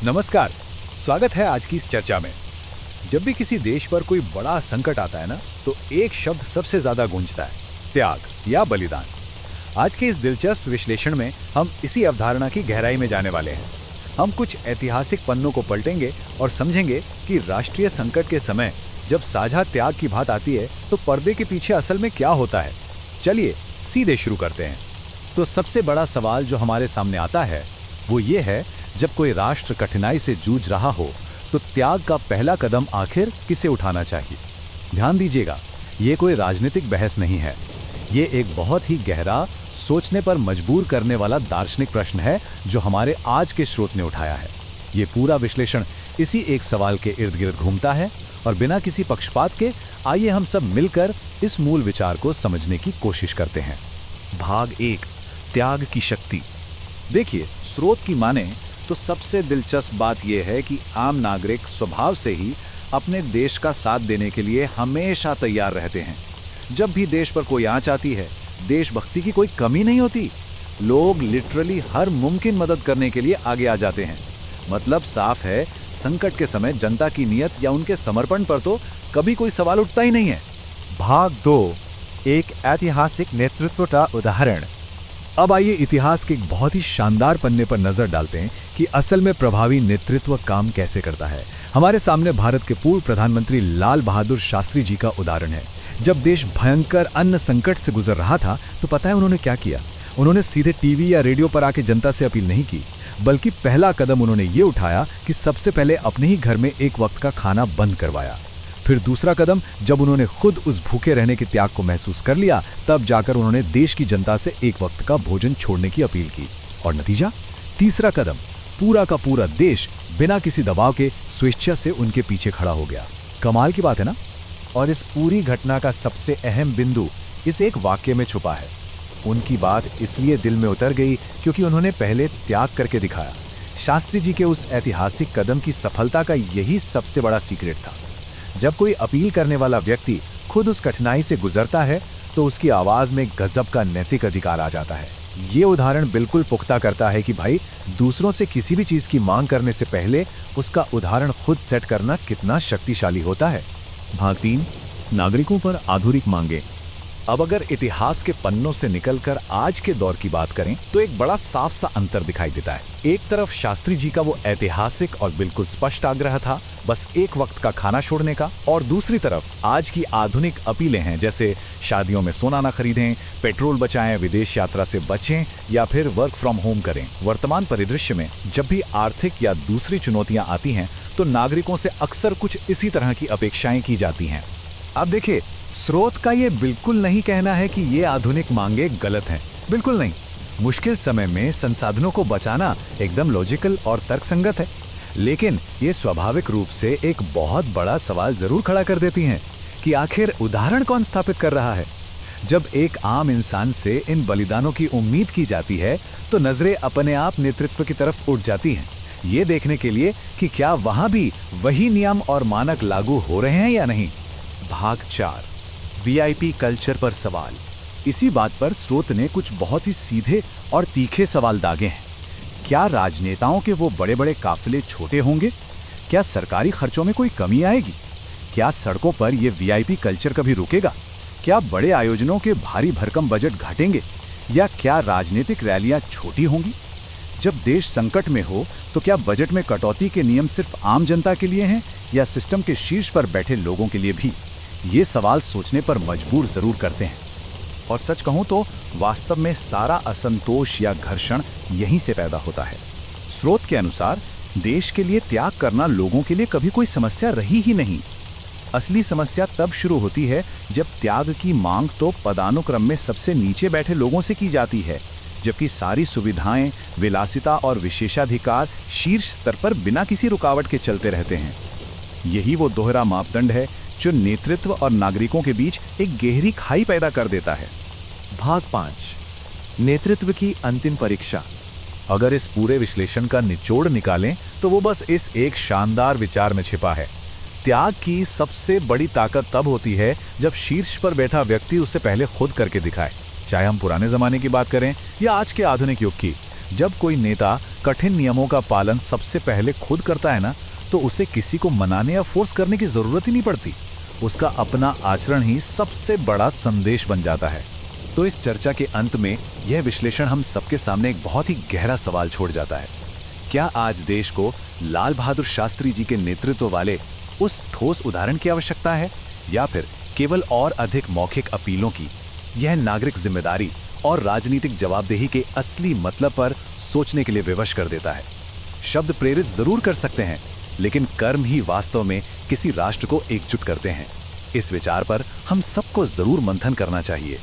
नमस्कार। स्वागत है आज की इस चर्चा में। जब भी किसी देश पर कोई बड़ा संकट आता है ना, तो एक शब्द सबसे ज्यादा गूंजता है, त्याग या बलिदान। आज के इस दिलचस्प विश्लेषण में हम इसी अवधारणा की गहराई में जाने वाले हैं। हम कुछ ऐतिहासिक पन्नों को पलटेंगे और समझेंगे कि राष्ट्रीय संकट के समय जब साझा त्याग की बात आती है तो पर्दे के पीछे असल में क्या होता है। चलिए सीधे शुरू करते हैं। तो सबसे बड़ा सवाल जो हमारे सामने आता है वो ये है, जब कोई राष्ट्र कठिनाई से जूझ रहा हो तो त्याग का पहला कदम आखिर किसे उठाना चाहिए। ध्यान दीजिएगा, ये कोई राजनीतिक बहस नहीं है। ये एक बहुत ही गहरा, सोचने पर मजबूर करने वाला दार्शनिक प्रश्न है जो हमारे आज के स्रोत ने उठाया है। ये पूरा विश्लेषण इसी एक सवाल के इर्द गिर्द घूमता है और बिना किसी पक्षपात के आइए हम सब मिलकर इस मूल विचार को समझने की कोशिश करते हैं। भाग 1, त्याग की शक्ति। देखिए, स्रोत की माने तो सबसे दिलचस्प बात यह है कि आम नागरिक स्वभाव से ही अपने देश का साथ देने के लिए हमेशा तैयार रहते हैं। जब भी देश पर कोई आंच आती है, देशभक्ति की कोई कमी नहीं होती। लोग लिटरली हर मुमकिन मदद करने के लिए आगे आ जाते हैं। मतलब साफ है, संकट के समय जनता की नीयत या उनके समर्पण पर तो कभी कोई सवाल उठता ही नहीं है। भाग 2, एक ऐतिहासिक नेतृत्व का उदाहरण। अब आइए इतिहास के एक बहुत ही शानदार पन्ने पर नजर डालते हैं कि असल में प्रभावी नेतृत्व काम कैसे करता है। हमारे सामने भारत के पूर्व प्रधानमंत्री लाल बहादुर शास्त्री जी का उदाहरण है। जब देश भयंकर अन्न संकट से गुजर रहा था तो पता है उन्होंने क्या किया? उन्होंने सीधे टीवी या रेडियो पर आके जनता से अपील नहीं की, बल्कि पहला कदम उन्होंने ये उठाया कि सबसे पहले अपने ही घर में एक वक्त का खाना बंद करवाया। फिर दूसरा कदम, जब उन्होंने खुद उस भूखे रहने के त्याग को महसूस कर लिया, तब जाकर उन्होंने देश की जनता से एक वक्त का भोजन छोड़ने की अपील की। और नतीजा, तीसरा कदम, पूरा का पूरा देश बिना किसी दबाव के स्वेच्छा से उनके पीछे खड़ा हो गया। कमाल की बात है ना? और इस पूरी घटना का सबसे अहम बिंदु इस एक वाक्य में छुपा है। उनकी बात इसलिए दिल में उतर गई क्योंकि उन्होंने पहले त्याग करके दिखाया। शास्त्री जी के उस ऐतिहासिक कदम की सफलता का यही सबसे बड़ा सीक्रेट था। जब कोई अपील करने वाला व्यक्ति खुद उस कठिनाई से गुजरता है तो उसकी आवाज में गजब का नैतिक अधिकार आ जाता है। ये उदाहरण बिल्कुल पुख्ता करता है कि भाई, दूसरों से किसी भी चीज की मांग करने से पहले उसका उदाहरण खुद सेट करना कितना शक्तिशाली होता है। भाग 3, नागरिकों पर आधुनिक मांगे। अब अगर इतिहास के पन्नों से निकलकर आज के दौर की बात करें तो एक बड़ा साफ सा अंतर दिखाई देता है। एक तरफ शास्त्री जी का वो ऐतिहासिक और बिल्कुल स्पष्ट आग्रह था, बस एक वक्त का खाना छोड़ने का, और दूसरी तरफ आज की आधुनिक अपीलें हैं, जैसे शादियों में सोना ना खरीदें, पेट्रोल बचाएं, विदेश यात्रा से बचें या फिर वर्क फ्रॉम होम करें। वर्तमान परिदृश्य में जब भी आर्थिक या दूसरी चुनौतियां आती हैं तो नागरिकों से अक्सर कुछ इसी तरह की अपेक्षाएं की जाती हैं। अब देखिए, स्रोत का ये बिल्कुल नहीं कहना है कि ये आधुनिक मांगे गलत हैं, बिल्कुल नहीं। मुश्किल समय में संसाधनों को बचाना एकदम लॉजिकल और तर्कसंगत है, लेकिन ये स्वाभाविक रूप से एक बहुत बड़ा सवाल जरूर खड़ा कर देती हैं कि आखिर उदाहरण कौन स्थापित कर रहा है। जब एक आम इंसान से इन बलिदानों की उम्मीद की जाती है तो नजरें अपने आप नेतृत्व की तरफ उठ जाती हैं, ये देखने के लिए कि क्या वहां भी वही नियम और मानक लागू हो रहे हैं या नहीं। भाग 4, वीआईपी कल्चर पर सवाल। इसी बात पर स्रोत ने कुछ बहुत ही सीधे और तीखे सवाल दागे हैं। क्या राजनेताओं के वो बड़े बड़े काफिले छोटे होंगे? क्या सरकारी खर्चों में कोई कमी आएगी? क्या सड़कों पर ये वीआईपी कल्चर कभी रुकेगा? क्या बड़े आयोजनों के भारी भरकम बजट घटेंगे? या क्या राजनीतिक रैलियां छोटी होंगी? जब देश संकट में हो तो क्या बजट में कटौती के नियम सिर्फ आम जनता के लिए हैं या सिस्टम के शीर्ष पर बैठे लोगों के लिए भी? ये सवाल सोचने पर मजबूर जरूर करते हैं। और सच कहूं तो वास्तव में सारा असंतोष या घर्षण यहीं से पैदा होता है। स्रोत के अनुसार देश के लिए त्याग करना लोगों के लिए कभी कोई समस्या रही ही नहीं। असली समस्या तब शुरू होती है जब त्याग की मांग तो पदानुक्रम में सबसे नीचे बैठे लोगों से की जाती है, जबकि सारी सुविधाएं, विलासिता और विशेषाधिकार शीर्ष स्तर पर बिना किसी रुकावट के चलते रहते हैं। यही वो दोहरा मापदंड है जो नेतृत्व और नागरिकों के बीच एक गहरी खाई पैदा कर देता है। भाग 5, नेतृत्व की अंतिम परीक्षा। अगर इस पूरे विश्लेषण का निचोड़ निकालें तो वो बस इस एक शानदार विचार में छिपा है। त्याग की सबसे बड़ी ताकत तब होती है जब शीर्ष पर बैठा व्यक्ति उसे पहले खुद करके दिखाए। चाहे हम पुराने जमाने की बात करें या आज के आधुनिक युग की, जब कोई नेता कठिन नियमों का पालन सबसे पहले खुद करता है ना, तो उसे किसी को मनाने या फोर्स करने की जरूरत ही नहीं पड़ती। उसका अपना आचरण ही सबसे बड़ा संदेश बन जाता है। तो इस चर्चा के अंत में यह विश्लेषण हम सबके सामने एक बहुत ही गहरा सवाल छोड़ जाता है। क्या आज देश को लाल बहादुर शास्त्री जी के नेतृत्व वाले उस ठोस उदाहरण की आवश्यकता है, या फिर केवल और अधिक मौखिक अपीलों की? यह नागरिक जिम्मेदारी और राजनीतिक जवाबदेही के असली मतलब पर सोचने के लिए विवश कर देता है। शब्द प्रेरित जरूर कर सकते हैं, लेकिन कर्म ही वास्तव में किसी राष्ट्र को एकजुट करते हैं। इस विचार पर हम सबको जरूर मंथन करना चाहिए।